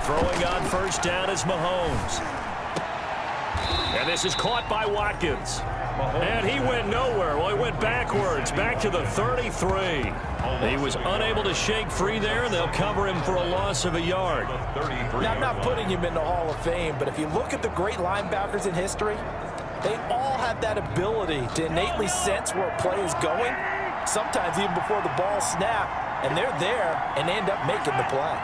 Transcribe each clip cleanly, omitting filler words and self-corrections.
Throwing on first down is Mahomes. And this is caught by Watkins. And he went nowhere. Well, he went backwards, back to the 33. He was unable to shake free there, and they'll cover him for a loss of a yard. Now, I'm not putting him in the Hall of Fame, but if you look at the great linebackers in history, they all have that ability to innately sense where a play is going, sometimes even before the ball snaps, and they're there and end up making the play.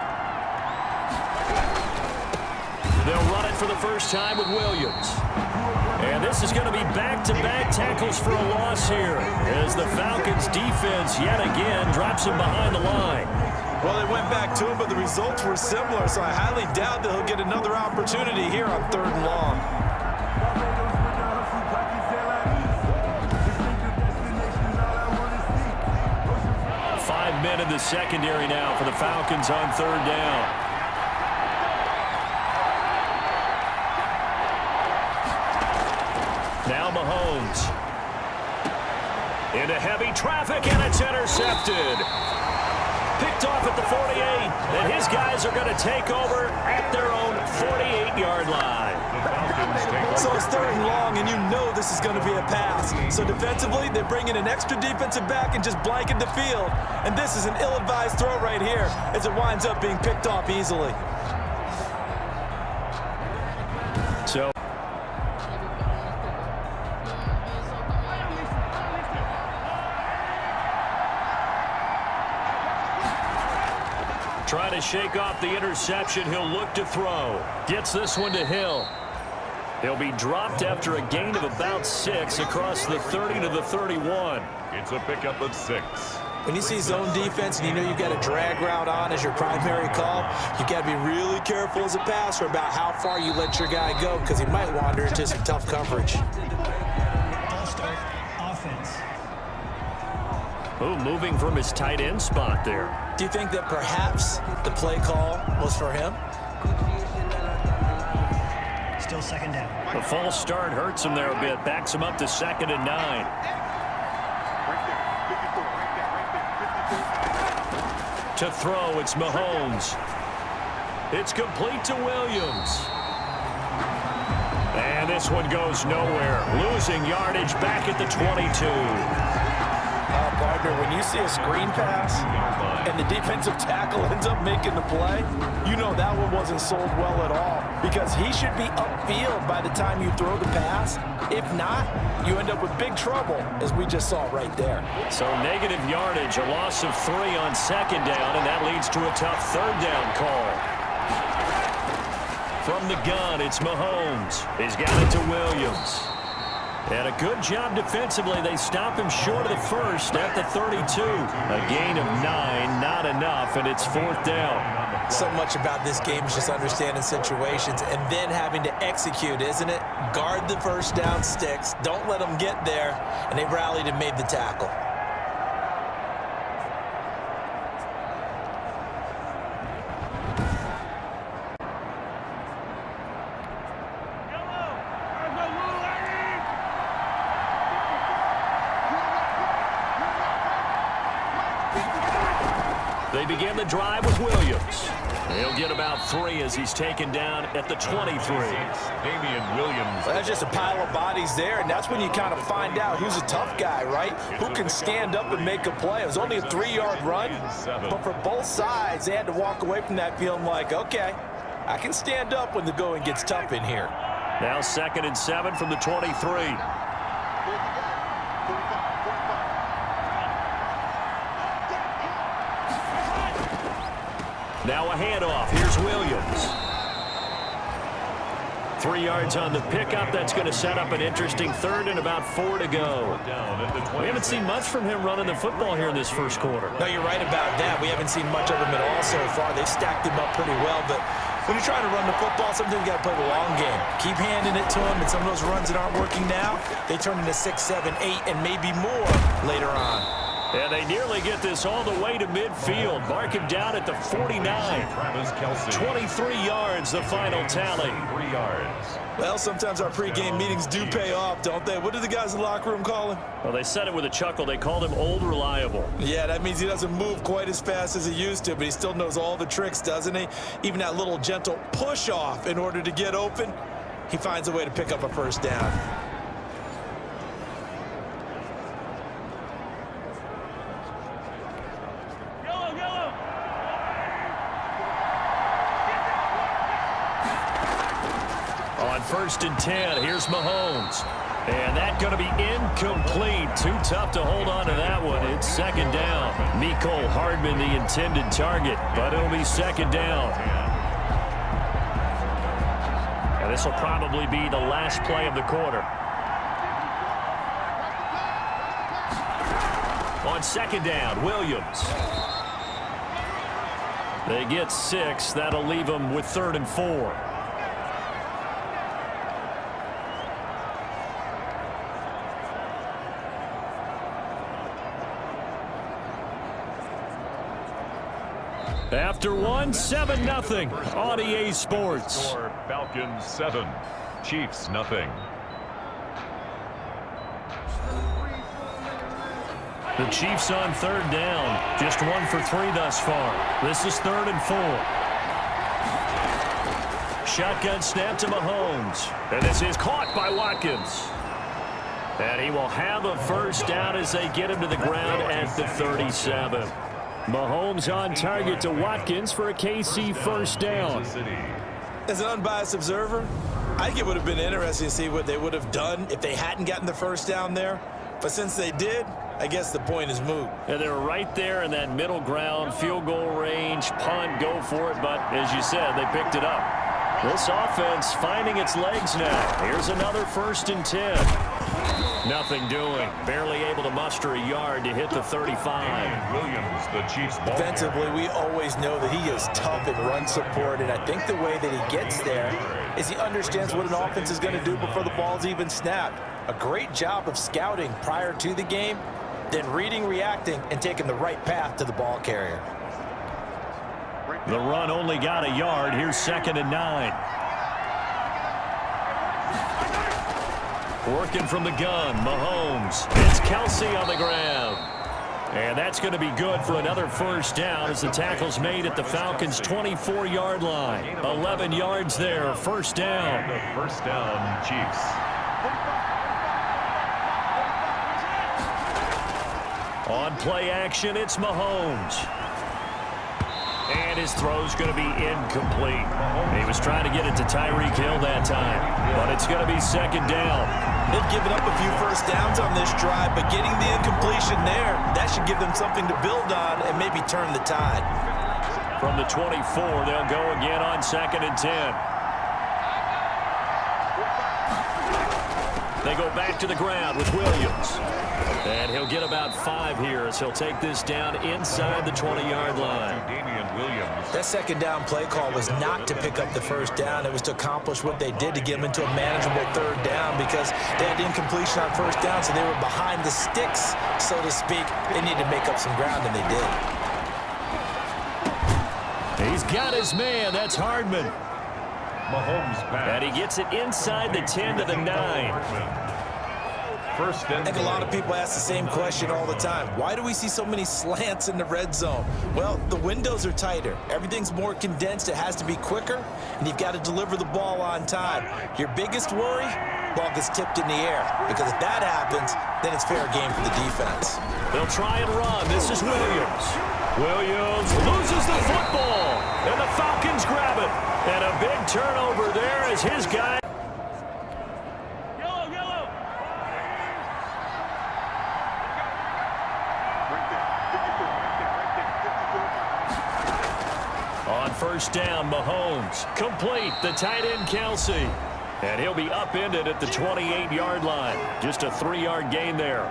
They'll run it for the first time with Williams. And this is going to be back-to-back tackles for a loss here as the Falcons defense yet again drops him behind the line. Well, they went back to him, but the results were similar, so I highly doubt that he'll get another opportunity here on 3rd and long. Five men in the secondary now for the Falcons on 3rd down. Now Mahomes. Into heavy traffic, and it's intercepted. Picked off at the 48, and his guys are going to take over at their own 48-yard line. So it's 3rd and long, and you know this is going to be a pass. So defensively, they bring in an extra defensive back and just blanket the field. And this is an ill-advised throw right here as it winds up being picked off easily. So trying to shake off the interception. He'll look to throw. Gets this one to Hill. He'll be dropped after a gain of about 6 across the 30 to the 31. It's a pickup of 6. When you see zone defense and you know you've got a drag route on as your primary call, you got to be really careful as a passer about how far you let your guy go because he might wander into some tough coverage. All-start offense. Oh, moving from his tight end spot there. Do you think that perhaps the play call was for him? Still 2nd down. The false start hurts him there a bit. Backs him up to 2nd and 9. To throw, it's Mahomes. It's complete to Williams. And this one goes nowhere. Losing yardage back at the 22. Partner, when you see a screen pass and the defensive tackle ends up making the play, you know that one wasn't sold well at all because he should be upfield by the time you throw the pass. If not, you end up with big trouble, as we just saw right there. So negative yardage, a loss of 3 on 2nd down, and that leads to a tough 3rd down call. From the gun, it's Mahomes. He's got it to Williams. And a good job defensively. They stop him short of the 1st at the 32. A gain of 9, not enough, and it's 4th down. So much about this game is just understanding situations and then having to execute, isn't it? Guard the first down sticks. Don't let them get there. And they rallied and made the tackle. They begin the drive with Williams. He'll get about 3 as he's taken down at the 23. Damian Williams. Well, that's just a pile of bodies there, and that's when you kind of find out who's a tough guy, right? Who can stand up and make a play. It was only a 3-yard run, but for both sides, they had to walk away from that feeling like, okay, I can stand up when the going gets tough in here. Now 2nd and 7 from the 23. Now a handoff. Here's Williams. 3 yards on the pickup. That's going to set up an interesting 3rd and about 4 to go. We haven't seen much from him running the football here in this first quarter. No, you're right about that. We haven't seen much of him at all so far. They've stacked him up pretty well, but when you're trying to run the football, sometimes you got to play the long game. Keep handing it to him, and some of those runs that aren't working now, they turn into 6, 7, 8, and maybe more later on. And they nearly get this all the way to midfield. Mark him down at the 49. 23 yards, the final tally. 3 yards. Well, sometimes our pregame meetings do pay off, don't they? What do the guys in the locker room call him? Well, they said it with a chuckle. They called him Old Reliable. Yeah, that means he doesn't move quite as fast as he used to, but he still knows all the tricks, doesn't he? Even that little gentle push-off in order to get open, he finds a way to pick up a first down. On 1st and 10, here's Mahomes. And that's going to be incomplete. Too tough to hold on to that one. It's 2nd down. Mecole Hardman, the intended target, but it'll be 2nd down. And this will probably be the last play of the quarter. On 2nd down, Williams. They get 6. That'll leave them with 3rd and 4. After 7-0 on EA Sports. Score, Falcons 7, Chiefs nothing. The Chiefs on 3rd down. Just 1 for 3 thus far. This is 3rd and 4. Shotgun snap to Mahomes. And this is caught by Watkins. And he will have a first down as they get him to the ground at the 37. Mahomes on target to Watkins for a KC first down. As an unbiased observer, I think it would have been interesting to see what they would have done if they hadn't gotten the first down there. But since they did, I guess the point is moot. And they were right there in that middle ground, field goal range, punt, go for it. But as you said, they picked it up. This offense finding its legs now. Here's another 1st and 10. Nothing doing. Barely able to muster a yard to hit the 35. Williams, the Chiefs ball Defensively, we always know that he is tough in run support, and I think the way that he gets there is he understands what an offense is going to do before the ball's even snapped. A great job of scouting prior to the game, then reading, reacting, and taking the right path to the ball carrier. The run only got a yard. Here's 2nd and 9. Working from the gun, Mahomes. It's Kelsey on the ground. And that's going to be good for another first down as the tackle's made at the Falcons' 24-yard line. 11 yards there, first down. First down, Chiefs. On play action, it's Mahomes. And his throw's going to be incomplete. He was trying to get it to Tyreek Hill that time, but it's going to be 2nd down. They've given up a few first downs on this drive, but getting the incompletion there, that should give them something to build on and maybe turn the tide. From the 24, they'll go again on 2nd and 10. They go back to the ground with Williams. And he'll get about 5 here as he'll take this down inside the 20-yard line. That 2nd down play call was not to pick up the first down. It was to accomplish what they did to get them into a manageable 3rd down because they had incompletion on first down, so they were behind the sticks, so to speak. They needed to make up some ground, and they did. He's got his man. That's Hardman. Mahomes pass. And he gets it inside the 10 to the 9. First and I think a lot of people ask the same question all the time. Why do we see so many slants in the red zone? Well, the windows are tighter. Everything's more condensed. It has to be quicker, and you've got to deliver the ball on time. Your biggest worry? Ball gets tipped in the air, because if that happens, then it's fair game for the defense. They'll try and run. This is Williams. Williams loses the football, and the Falcons grab it. And a big turnover there as his guy. On first down, Mahomes. Complete, the tight end, Kelsey. And he'll be upended at the 28-yard line. Just a 3-yard gain there.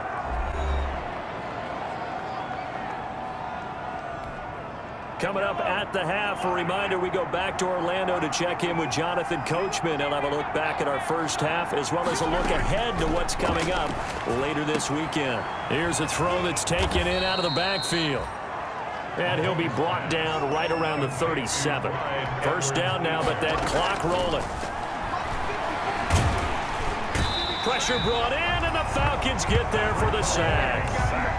Coming up at the half, a reminder, we go back to Orlando to check in with Jonathan Coachman. He'll have a look back at our first half as well as a look ahead to what's coming up later this weekend. Here's a throw that's taken in out of the backfield. And he'll be brought down right around the 37. First down now, but that clock rolling. Pressure brought in, and the Falcons get there for the sack.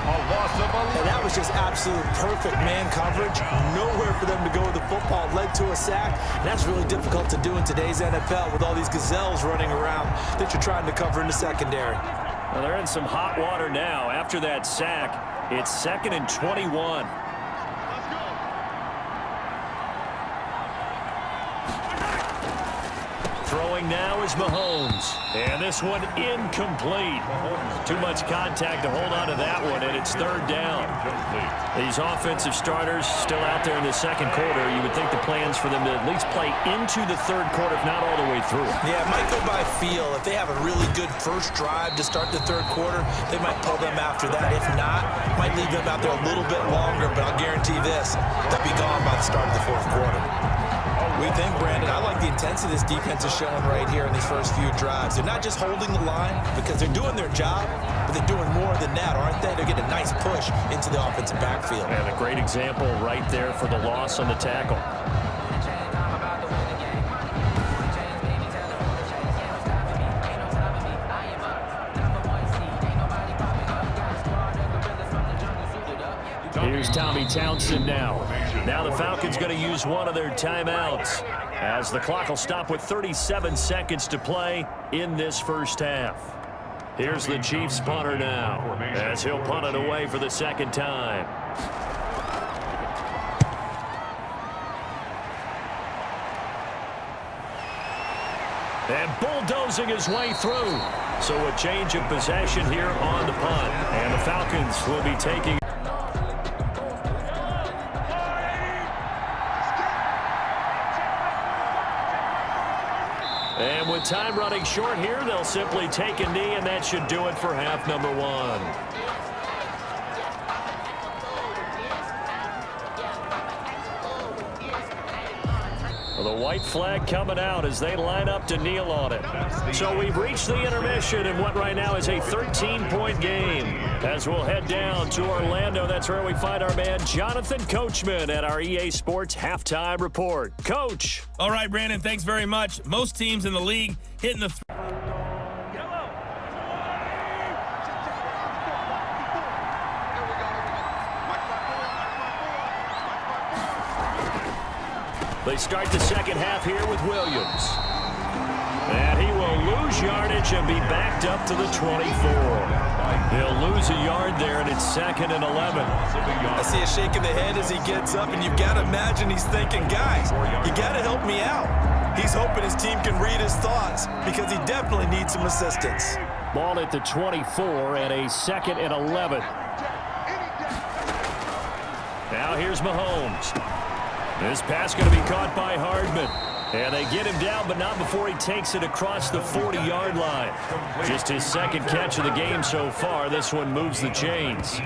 And that was just absolute perfect man coverage. Nowhere for them to go with the football. Led to a sack. And that's really difficult to do in today's NFL with all these gazelles running around that you're trying to cover in the secondary. Well, they're in some hot water now. After that sack, it's 2nd and 21. Throwing now is Mahomes. And this one incomplete. Too much contact to hold on to that one, and it's 3rd down. These offensive starters still out there in the second quarter. You would think the plans for them to at least play into the 3rd quarter, if not all the way through. Yeah, it might go by feel. If they have a really good first drive to start the 3rd quarter, they might pull them after that. If not, might leave them out there a little bit longer, but I'll guarantee this, they'll be gone by the start of the 4th quarter. We think, Brandon, I like the intensity this defense is showing right here in these first few drives. They're not just holding the line because they're doing their job, but they're doing more than that, aren't they? They're getting a nice push into the offensive backfield. And a great example right there for the loss on the tackle. Here's Tommy Townsend now. Now the Falcons going to use one of their timeouts as the clock will stop with 37 seconds to play in this first half. Here's the Chiefs punter now as he'll punt it away for the 2nd time. And bulldozing his way through. So a change of possession here on the punt. And the Falcons will be taking. And with time running short here, they'll simply take a knee, and that should do it for half number 1. Well, the white flag coming out as they line up to kneel on it. So we've reached the intermission in what right now is a 13-point game. As we'll head down to Orlando, that's where we find our man Jonathan Coachman at our EA Sports Halftime Report. Coach. All right, Brandon, thanks very much. Most teams in the league hitting the They start the second half here with Williams. And he will lose yardage and be backed up to the 24. He'll lose a yard there, and it's 2nd and 11. I see a shake of the head as he gets up, and you've got to imagine he's thinking, guys, you got to help me out. He's hoping his team can read his thoughts because he definitely needs some assistance. Ball at the 24 and a 2nd and 11. Now here's Mahomes. This pass going to be caught by Hardman. And they get him down, but not before he takes it across the 40-yard line. Just his 2nd catch of the game so far. This one moves the chains.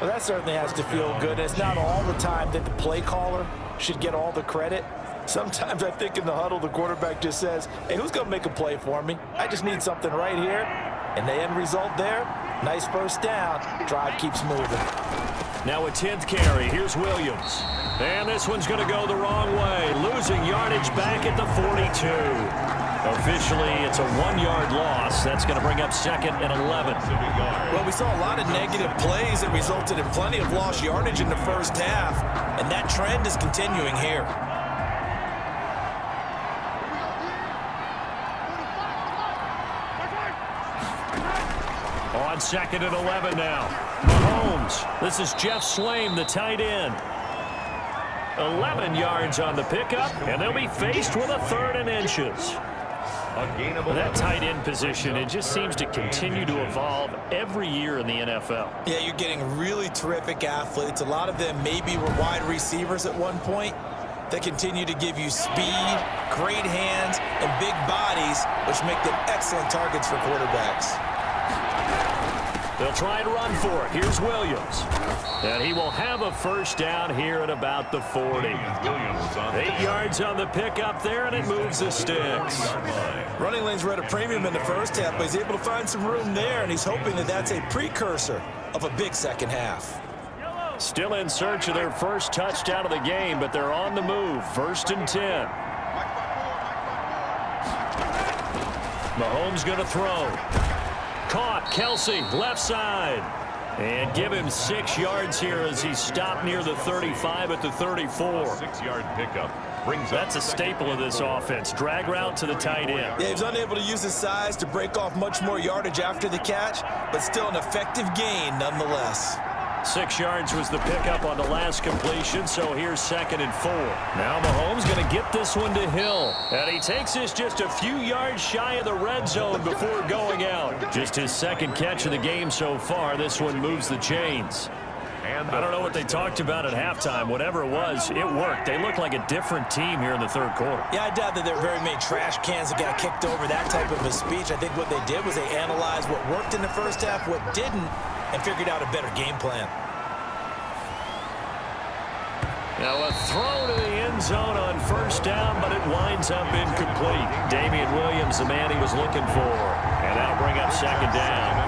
Well, that certainly has to feel good. It's not all the time that the play caller should get all the credit. Sometimes I think in the huddle, the quarterback just says, hey, who's going to make a play for me? I just need something right here. And the end result there, nice first down. Drive keeps moving. Now a 10th carry. Here's Williams. And this one's going to go the wrong way. Losing yardage back at the 42. Officially, it's a 1-yard loss. That's going to bring up 2nd and 11. Well, we saw a lot of negative plays that resulted in plenty of lost yardage in the first half. And that trend is continuing here. On 2nd and 11 now. Mahomes. This is Jeff Slame, the tight end. 11 yards on the pickup, and they'll be faced with a 3rd and inches. That tight end position, it just seems to continue to evolve every year in the NFL. Yeah, you're getting really terrific athletes. A lot of them maybe were wide receivers at one point. They continue to give you speed, great hands, and big bodies, which make them excellent targets for quarterbacks. They'll try and run for it. Here's Williams. And he will have a first down here at about the 40. 8 yards on the pickup there, and it moves the sticks. Running lanes were at a premium in the first half, but he's able to find some room there, and he's hoping that that's a precursor of a big second half. Still in search of their first touchdown of the game, but they're on the move. 1st and 10. Mahomes going to throw. Caught. Kelsey, left side. And give him 6 yards here as he stopped near the 35 at the 34. 6-yard pickup. That's a staple of this offense. Drag route to the tight end. Yeah, he was unable to use his size to break off much more yardage after the catch, but still an effective gain nonetheless. 6 yards was the pickup on the last completion, so here's 2nd and 4. Now Mahomes going to get this one to Hill. And he takes this just a few yards shy of the red zone before going out. Just his 2nd catch of the game so far. This one moves the chains. I don't know what they talked about at halftime. Whatever it was, it worked. They look like a different team here in the 3rd quarter. Yeah, I doubt that there were very many trash cans that got kicked over, that type of a speech. I think what they did was they analyzed what worked in the first half, what didn't, and figured out a better game plan. Now a throw to the end zone on 1st down, but it winds up incomplete. Damian Williams, the man he was looking for. And that'll bring up 2nd down.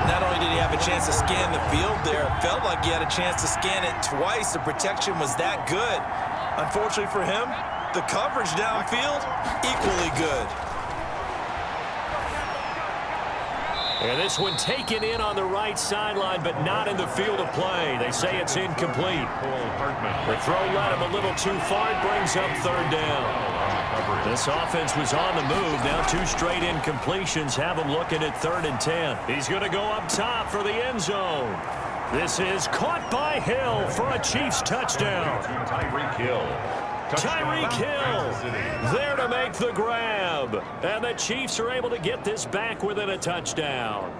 Not only did he have a chance to scan the field there, it felt like he had a chance to scan it twice. The protection was that good. Unfortunately for him, the coverage downfield, equally good. And this one taken in on the right sideline, but not in the field of play. They say it's incomplete. The throw led him a little too far. It brings up 3rd down. This offense was on the move. Now 2 straight incompletions have him looking at 3rd and 10. He's going to go up top for the end zone. This is caught by Hill for a Chiefs touchdown. Tyreek Hill. Tyreek Hill there to make the grab. And the Chiefs are able to get this back within a touchdown.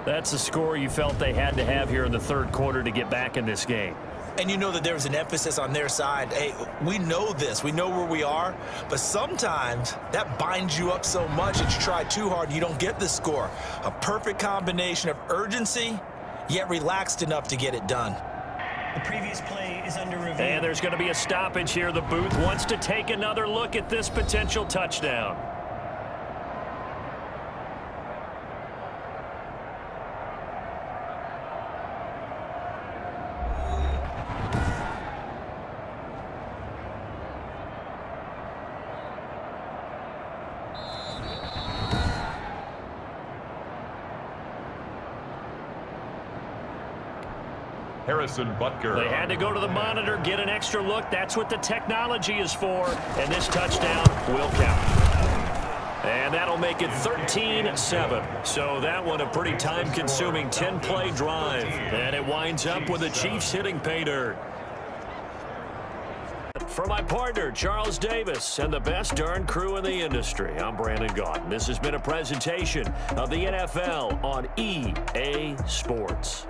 That's the score you felt they had to have here in the 3rd quarter to get back in this game. And you know that there was an emphasis on their side. Hey, we know this. We know where we are. But sometimes that binds you up so much that you try too hard and you don't get the score. A perfect combination of urgency, yet relaxed enough to get it done. The previous play is under review. And there's going to be a stoppage here. The booth wants to take another look at this potential touchdown. Harrison Butker. They had to go to the monitor, get an extra look. That's what the technology is for. And this touchdown will count. And that'll make it 13-7. So that one a pretty time-consuming 10-play drive. And it winds up with the Chiefs hitting pay dirt. For my partner, Charles Davis, and the best darn crew in the industry, I'm Brandon Gaudin. This has been a presentation of the NFL on EA Sports.